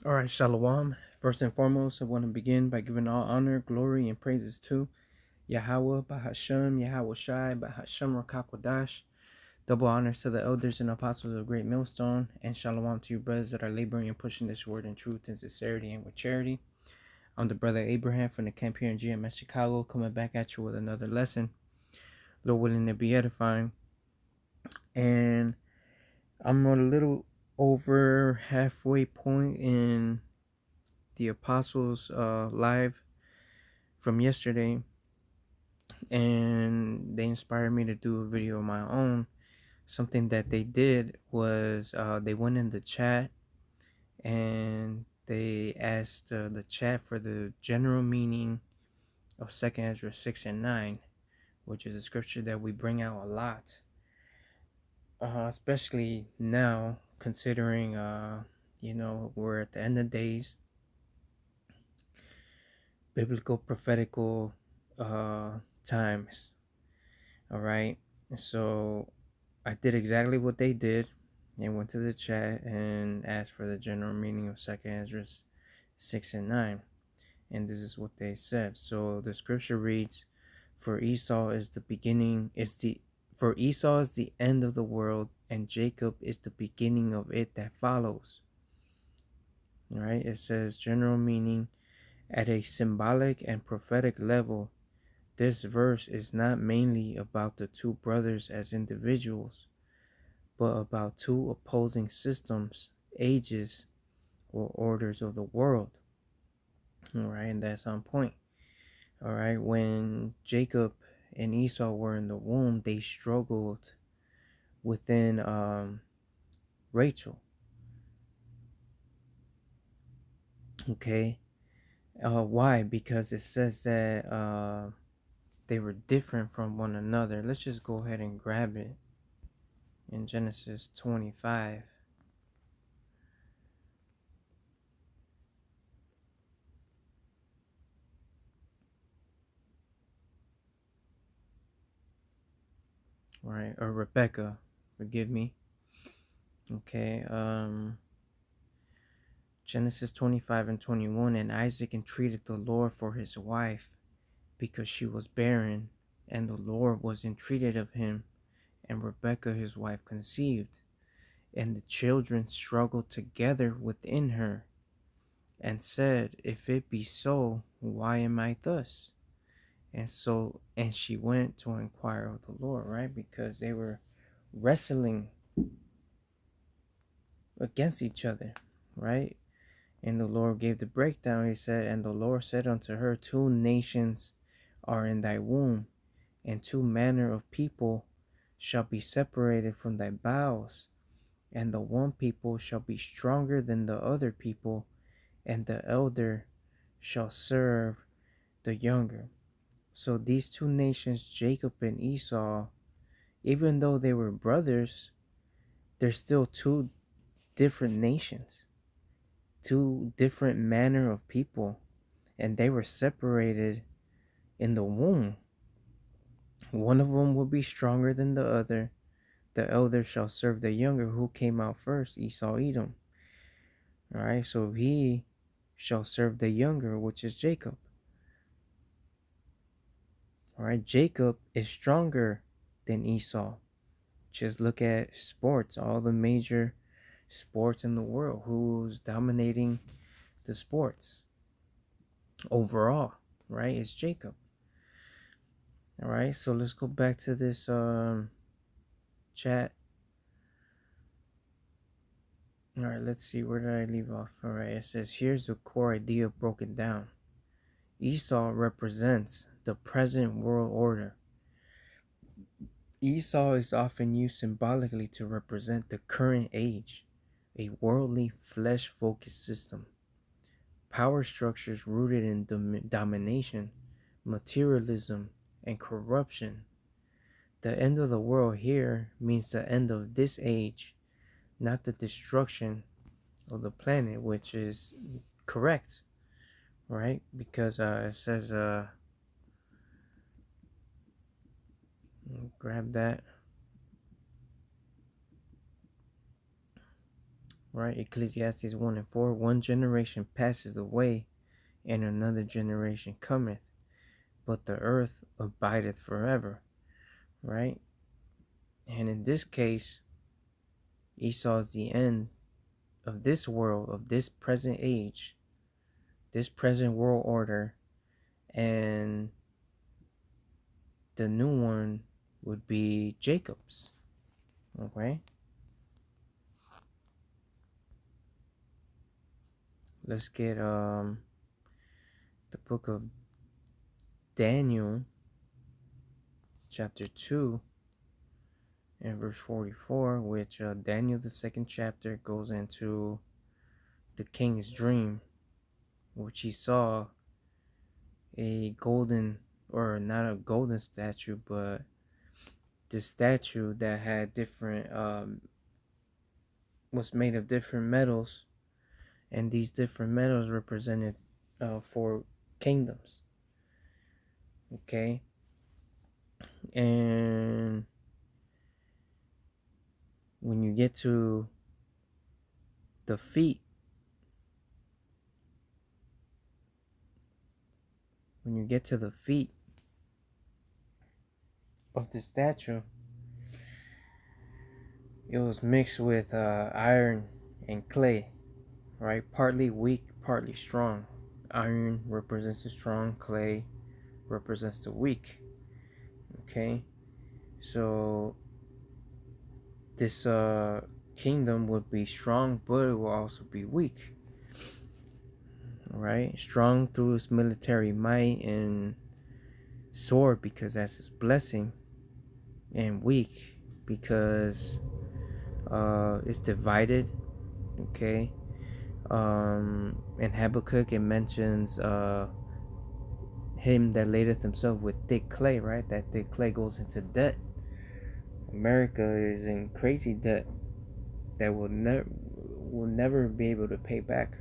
All right, Shalom. First and foremost, I want to begin by giving all honor, glory, and praises to Yahweh, Bahashem, Yahweh Shai, Bahashem Rakakwadash. Double honors to the elders and apostles of Great Millstone, and Shalom to you brothers that are laboring and pushing this word in truth and sincerity and with charity. I'm the brother Abraham from the camp here in GMS Chicago, coming back at you with another lesson. Lord willing to be edifying. And I'm a little over halfway point in the apostles live from yesterday, and they inspired me to do a video of my own. Something that they did was they went in the chat and they asked the chat for the general meaning of 2nd Ezra 6 and 9, which is a scripture that we bring out a lot, especially now considering we're at the end of days, biblical prophetical times. All right, so I did exactly what they did. They went to the chat and asked for the general meaning of 2nd Ezra 6 and 9. And this is what they said. So the scripture reads, For Esau is the beginning, for Esau is the end of the world, and Jacob is the beginning of it that follows. All right, it says general meaning at a symbolic and prophetic level. This verse is not mainly about the two brothers as individuals, but about two opposing systems, ages, or orders of the world. All right, and that's on point. All right, when Jacob and Esau were in the womb, they struggled within Rachel. Okay, why? Because it says that they were different from one another. Let's just go ahead and grab it in Genesis 25. Right, or Rebecca, forgive me. Okay, Genesis 25 and 21. And Isaac entreated the Lord for his wife, because she was barren, and the Lord was entreated of him, and Rebekah his wife conceived, and the children struggled together within her, and said, If it be so, why am I thus? And she went to inquire of the Lord, right? Because they were wrestling against each other, right? And the Lord gave the breakdown. He said, And the Lord said unto her, Two nations are in thy womb, and two manner of people shall be separated from thy bowels, and the one people shall be stronger than the other people, and the elder shall serve the younger. So these two nations, Jacob and Esau, even though they were brothers, they're still two different nations, two different manner of people, and they were separated in the womb. One of them will be stronger than the other. The elder shall serve the younger. Who came out first? Esau, Edom. All right, so he shall serve the younger, which is Jacob. All right, Jacob is stronger than Esau. Just look at sports, all the major sports in the world. Who's dominating the sports overall, right? It's Jacob. All right, so let's go back to this chat. All right, let's see, where did I leave off? All right, it says, here's the core idea broken down. Esau represents the present world order. Esau is often used symbolically to represent the current age, a worldly, flesh-focused system. Power structures rooted in domination, materialism, and corruption. The end of the world here means the end of this age, not the destruction of the planet, which is correct, right? Because it says, grab that. right? Ecclesiastes 1:4. One generation passes away, and another generation cometh, but the earth abideth forever, right? And in this case, Esau is the end of this world, of this present age, this present world order, and the new one would be Jacob's. Okay, let's get the book of Daniel, chapter 2 and verse 44, which Daniel, the second chapter, goes into the king's dream, which he saw a golden, or not a golden statue, but this statue that had different was made of different metals, and these different metals represented four kingdoms. Okay, and when you get to the feet, of the statue, it was mixed with iron and clay, right? Partly weak, partly strong. Iron represents the strong, clay represents the weak. Okay, so this kingdom would be strong, but it will also be weak, right? Strong through its military might and sword, because that's his blessing, and weak because it's divided. Okay, in Habakkuk it mentions him that ladeth himself with thick clay, right? That thick clay goes into debt. America is in crazy debt that will never be able to pay back,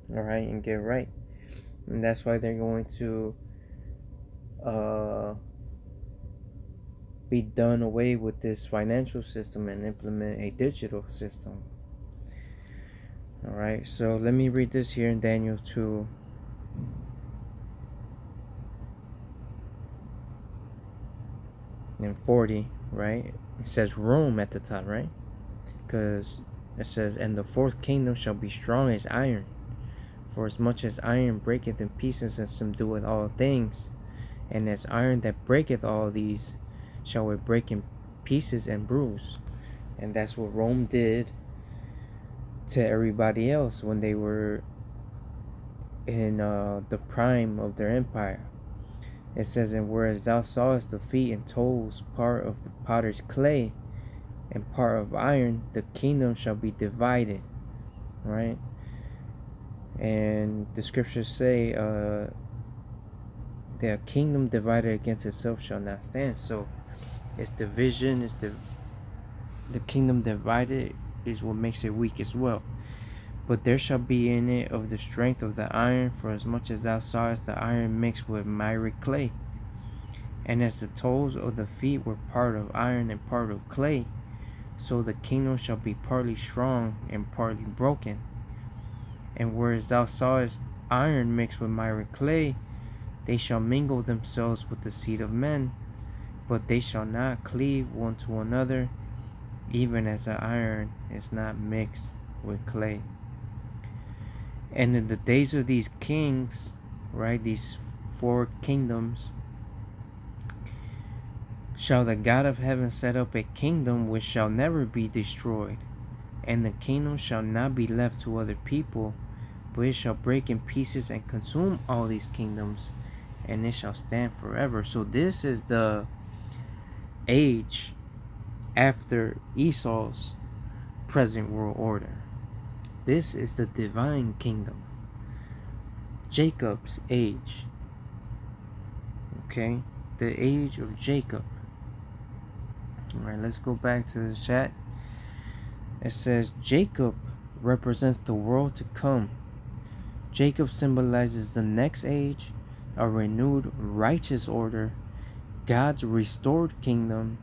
all right, and get right. And that's why they're going to be done away with this financial system and implement a digital system. All right, so let me read this here in Daniel 2. And 40, right? It says Rome at the top, right? Because it says, and the fourth kingdom shall be strong as iron, for as much as iron breaketh in pieces and subdueth all things, and as iron that breaketh all these shall it break in pieces and bruise. And that's what Rome did to everybody else when they were in the prime of their empire. It says, and whereas thou sawest the feet and toes part of the potter's clay and part of iron, the kingdom shall be divided, right? And the scriptures say the kingdom divided against itself shall not stand. So it's division, it's the kingdom divided is what makes it weak as well. But there shall be in it of the strength of the iron, for as much as thou sawest the iron mixed with miry clay. And as the toes of the feet were part of iron and part of clay, so the kingdom shall be partly strong and partly broken. And whereas thou sawest iron mixed with miry clay, they shall mingle themselves with the seed of men, but they shall not cleave one to another, even as the iron is not mixed with clay. And in the days of these kings, right, these four kingdoms, shall the God of heaven set up a kingdom which shall never be destroyed, and the kingdom shall not be left to other people, but it shall break in pieces and consume all these kingdoms, and it shall stand forever. So this is the age after Esau's present world order. This is the divine kingdom, Jacob's age. Okay, the age of Jacob. Alright, let's go back to the chat. It says Jacob represents the world to come. Jacob symbolizes the next age, a renewed righteous order, God's restored kingdom,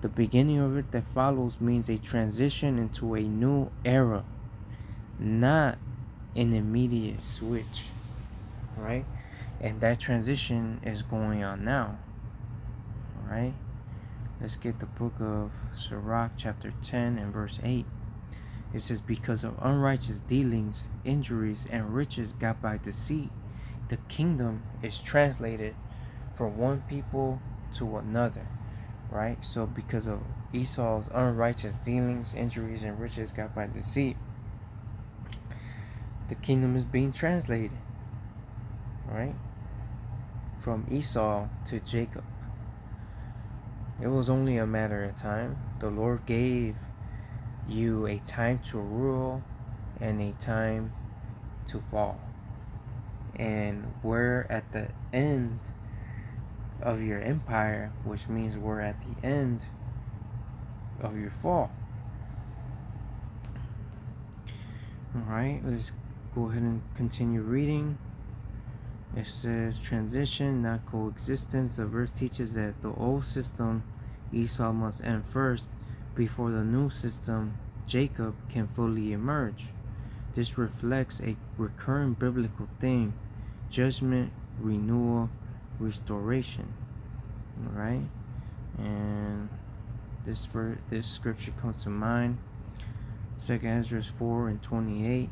The beginning of it that follows means a transition into a new era, not an immediate switch, right? And that transition is going on now, right? Let's get the book of Sirach, chapter 10 and verse 8. It says, because of unrighteous dealings, injuries, and riches got by deceit, the kingdom is translated from one people to another, right? So because of Esau's unrighteous dealings, injuries, and riches got by deceit, the kingdom is being translated, right? From Esau to Jacob. It was only a matter of time. The Lord gave you a time to rule and a time to fall. And we're at the end of your empire, which means we're at the end of your fall. Alright, let's go ahead and continue reading. It says transition, not coexistence. The verse teaches that the old system, Esau, must end first before the new system, Jacob, can fully emerge. This reflects a recurring biblical theme: judgment, renewal, restoration. Alright? And this scripture comes to mind. 2 Ezra 4 and 28.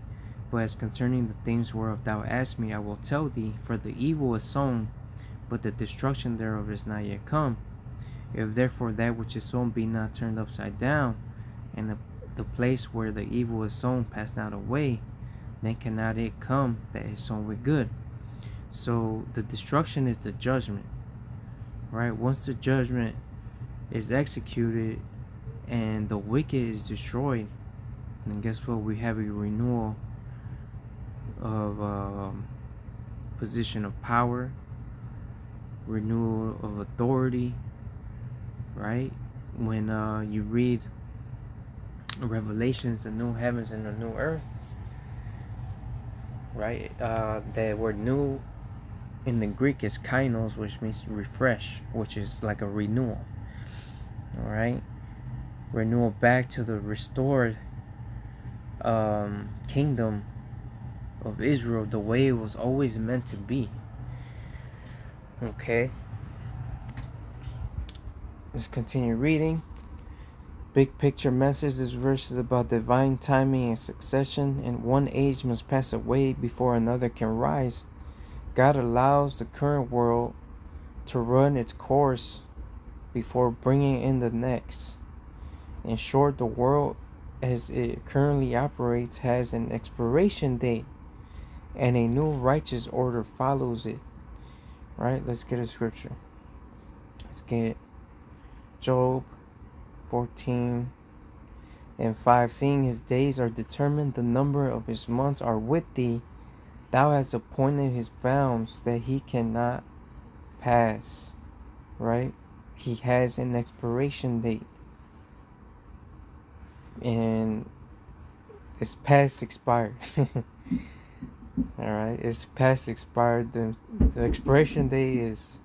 But as concerning the things whereof thou asked me, I will tell thee, for the evil is sown, but the destruction thereof is not yet come. If therefore that which is sown be not turned upside down, and the place where the evil is sown pass not away, then cannot it come that is sown with good. So the destruction is the judgment, right? Once the judgment is executed and the wicked is destroyed, and guess what? We have a renewal of position of power, renewal of authority, right? When you read Revelations, the new heavens and the new earth, right? That word new in the Greek is kainos, which means refresh, which is like a renewal. All right, renewal back to the restored kingdom of Israel, the way it was always meant to be. Okay, let's continue reading. Big picture message. This verse is about divine timing and succession, and one age must pass away before another can rise. God allows the current world to run its course before bringing in the next. In short, the world as it currently operates has an expiration date, and a new righteous order follows it. Right? Let's get a scripture. Let's get Job 14 and 5. Seeing his days are determined, the number of his months are with thee. Thou hast appointed his bounds that he cannot pass. Right? He has an expiration date. And it's past expired. Alright, it's past expired. The expiration date is,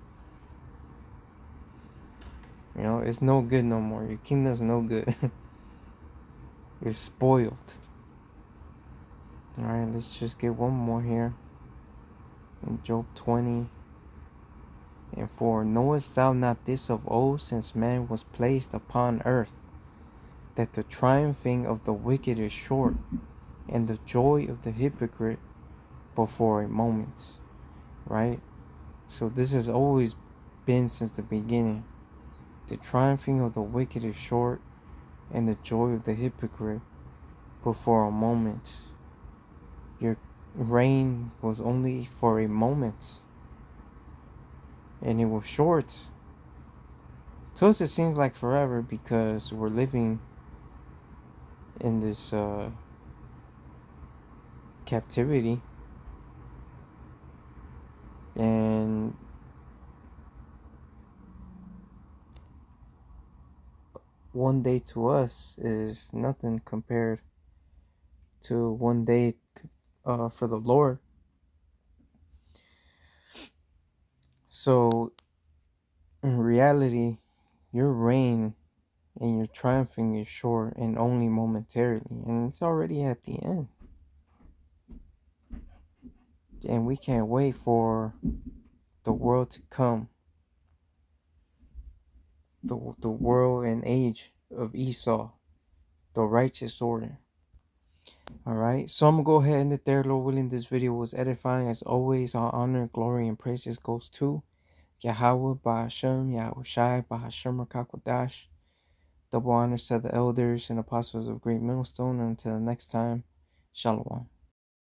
it's no good no more. Your kingdom's no good. You're spoiled. Alright, let's just get one more here. In Job 20 and 4. Knowest thou not this of old, since man was placed upon earth, that the triumphing of the wicked is short, and the joy of the hypocrite but for a moment. Right? So this has always been since the beginning. The triumphing of the wicked is short, and the joy of the hypocrite but for a moment. Your reign was only for a moment, and it was short. To us it seems like forever, because we're living in this captivity, and one day to us is nothing compared to one day for the Lord. So in reality, your reign and your triumphing is short and only momentarily, and it's already at the end. And we can't wait for the world to come, the world and age of Esau, the righteous order. All right, so I'm gonna go ahead and end it there. Lord willing, this video was edifying. As always, all honor, glory, and praises goes to Yahweh, Bahashem, Yahushai, Bahashem, Rakakwadash. Double honors to the elders and apostles of Great Millstone. And until the next time, Shalom.